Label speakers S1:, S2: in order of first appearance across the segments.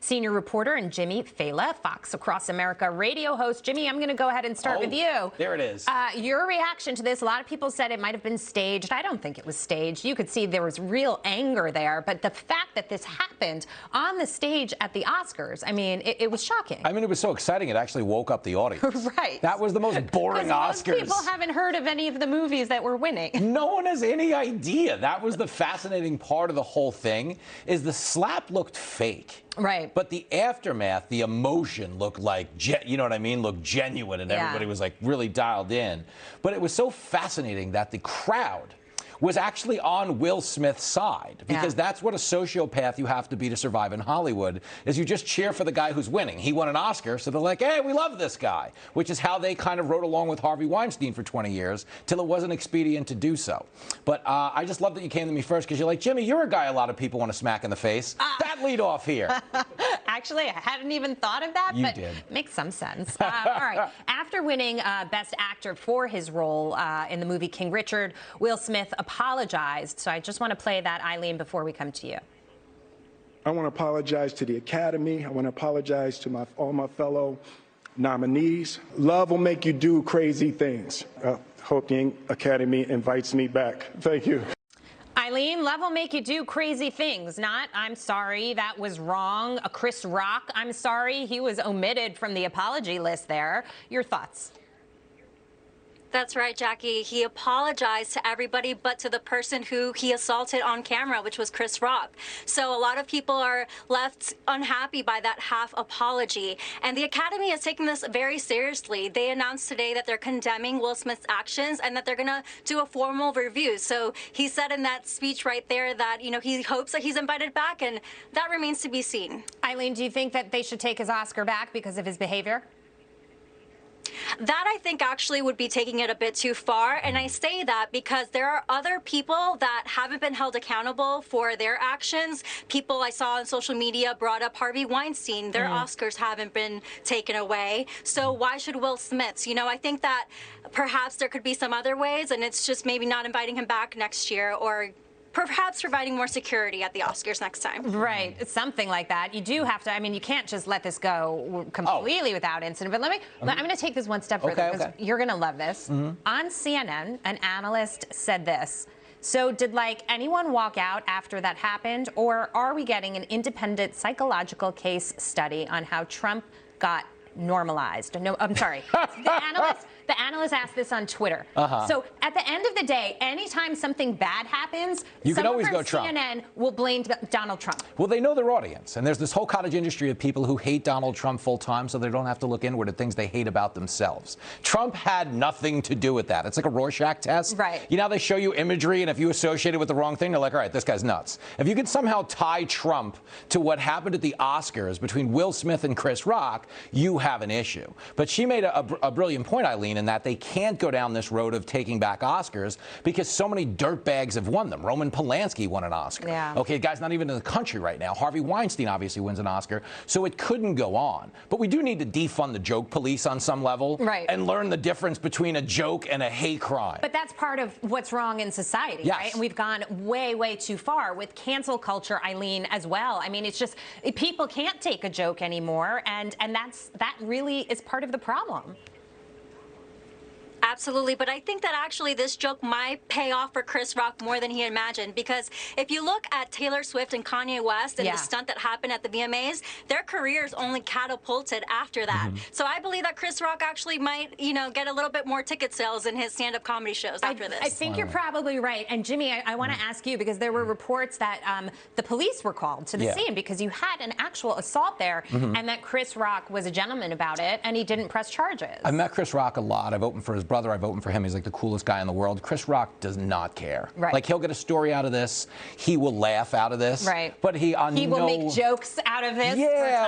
S1: senior reporter, and Jimmy Failla, Fox Across America radio host. Jimmy, I'm going to go ahead and start with you.
S2: There it is.
S1: Your reaction to this, a lot of people said it might have been staged. I don't think it was staged. You could see there was real anger there. But the fact that this happened on the stage at the Oscars, I mean, it was shocking.
S2: I mean, it was so exciting, it actually woke up the audience.
S1: Right.
S2: That was the most boring Oscars.
S1: Most people haven't heard of any of the movies that were winning.
S2: No one has any idea. That was the fascinating part of the whole thing, is the slap looked fake.
S1: Right.
S2: But the aftermath, the emotion looked like, you know what I mean, looked genuine, and everybody was like really dialed in. But it was so fascinating that the crowd was actually on Will Smith's side, because that's what a sociopath you have to be to survive in Hollywood, is you just cheer for the guy who's winning. He won an Oscar, so they're like, hey, we love this guy, which is how they kind of rode along with Harvey Weinstein for 20 years, till it wasn't expedient to do so. But I just love that you came to me first, because you're like, Jimmy, you're a guy a lot of people want to smack in the face. That lead off here.
S1: Actually, I hadn't even thought of that, but makes some sense. All right. After winning Best Actor for his role in the movie King Richard, Will Smith apologized. So I just want to play that, Eileen, before we come to you.
S3: I want to apologize to the Academy. I want to apologize to all my fellow nominees. Love will make you do crazy things. Hope the Academy invites me back. Thank you.
S1: Eileen, love will make you do crazy things. Not, I'm sorry, that was wrong. Chris Rock, I'm sorry, he was omitted from the apology list there. Your thoughts?
S4: That's right, Jackie. He apologized to everybody but to the person who he assaulted on camera, which was Chris Rock. So a lot of people are left unhappy by that half apology. And the Academy is taking this very seriously. They announced today that they're condemning Will Smith's actions and that they're going to do a formal review. So he said in that speech right there that, you know, he hopes that he's invited back, and that remains to be seen.
S1: Eileen, do you think that they should take his Oscar back because of his behavior?
S4: That, I think, actually would be taking it a bit too far. And I say that because there are other people that haven't been held accountable for their actions. People I saw on social media brought up Harvey Weinstein. Their Oscars haven't been taken away. So why should Will Smith's? You know, I think that perhaps there could be some other ways, and it's just maybe not inviting him back next year, or perhaps providing more security at the Oscars next time. Right.
S1: It's something like that. You do have to, I mean, you can't just let this go completely without incident. But I'm going to take this one step further, because you're going to love this. On CNN, an analyst said this. So did, like, anyone walk out after that happened, or are we getting an independent psychological case study on how Trump got normalized? No, I'm sorry. The analyst asked this on Twitter. So at the end of the day, anytime something bad happens, someone from CNN will blame Donald Trump.
S2: Well, they know their audience, and there's this whole cottage industry of people who hate Donald Trump full time, so they don't have to look inward at things they hate about themselves. Trump had nothing to do with that. It's like a Rorschach test.
S1: Right.
S2: You know, they show you imagery, and if you associate it with the wrong thing, they're like, all right, this guy's nuts. If you can somehow tie Trump to what happened at the Oscars between Will Smith and Chris Rock, you have an issue. But she made a brilliant point, Eileen, in that they can't go down this road of taking back Oscars because so many dirtbags have won them. Roman Polanski won an Oscar. Okay, the guy's not even in the country right now. Harvey Weinstein obviously wins an Oscar. So it couldn't go on. But we do need to defund the joke police on some level and learn the difference between a joke and a hate crime.
S1: But that's part of what's wrong in society, right? And we've gone way, way too far with cancel culture, Eileen, as well. I mean, it's just people can't take a joke anymore, and that really is part of the problem.
S4: Absolutely, but I think that actually this joke might pay off for Chris Rock more than he imagined, because if you look at Taylor Swift and Kanye West and the stunt that happened at the VMAs, their careers only catapulted after that. So I believe that Chris Rock actually might, you know, get a little bit more ticket sales in his stand-up comedy shows after this.
S1: I think you're probably right. And Jimmy, I want to ask you, because there were reports that the police were called to the scene because you had an actual assault there, and that Chris Rock was a gentleman about it, and he didn't press charges.
S2: I've met Chris Rock a lot. I've opened for his brother. I've opened for him. He's like the coolest guy in the world. Chris Rock does not care. Like, he'll get a story out of this. He will laugh out of this. But he
S1: will make jokes out of this.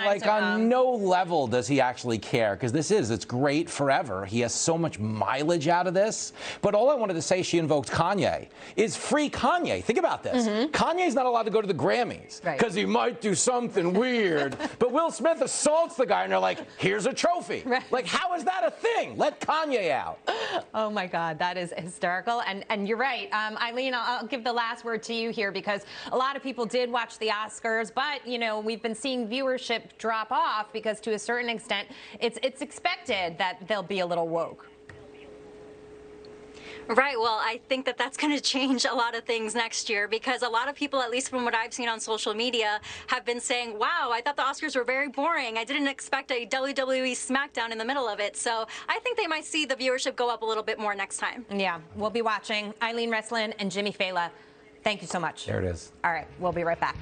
S2: Like on no level does he actually care, because it's great forever. He has so much mileage out of this. But all I wanted to say, she invoked Kanye, is free Kanye. Think about this. Kanye's not allowed to go to the Grammys because he might do something weird. But Will Smith assaults the guy, and they're like, here's a trophy. Like, how is that a thing? Let Kanye out.
S1: Oh my God, that is hysterical. And you're right. Eileen, I'll give the last word to you here because a lot of people did watch the Oscars, but we've been seeing viewership drop off because to a certain extent, it's expected that they'll be a little woke.
S4: Right. Well, I think that that's going to change a lot of things next year because a lot of people, at least from what I've seen on social media, have been saying, wow, I thought the Oscars were very boring. I didn't expect a WWE SmackDown in the middle of it. So I think they might see the viewership go up a little bit more next time.
S1: Yeah, we'll be watching. Eileen Reslin and Jimmy Failla, thank you so much.
S2: There it is.
S1: All right, we'll be right back.